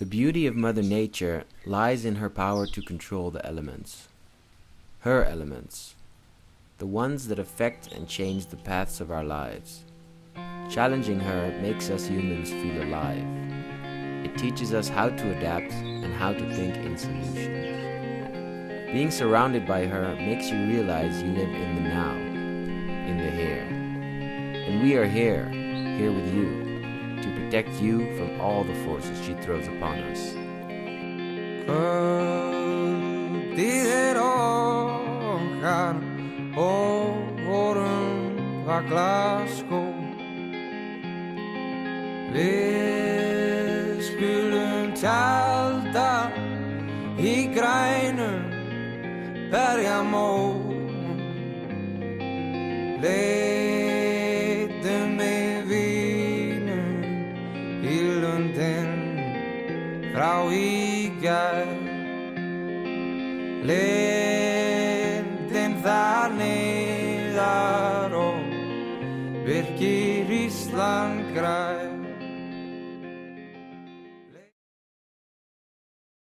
The beauty of Mother Nature lies in her power to control the elements. Her elements. The ones that affect and change the paths of our lives. Challenging her makes us humans feel alive. It teaches us how to adapt and how to think in solutions. Being surrounded by her makes you realize you live in the now, in the here. And we are here with you, to protect you from all the forces she throws upon us. Kvöldið okkar og vorum var Glasgow. Við skulum tjalda í grænum berjamóum. Leitum með vínum í lundin frá í gær. Lindin þar niðar og virkir Ísland grær.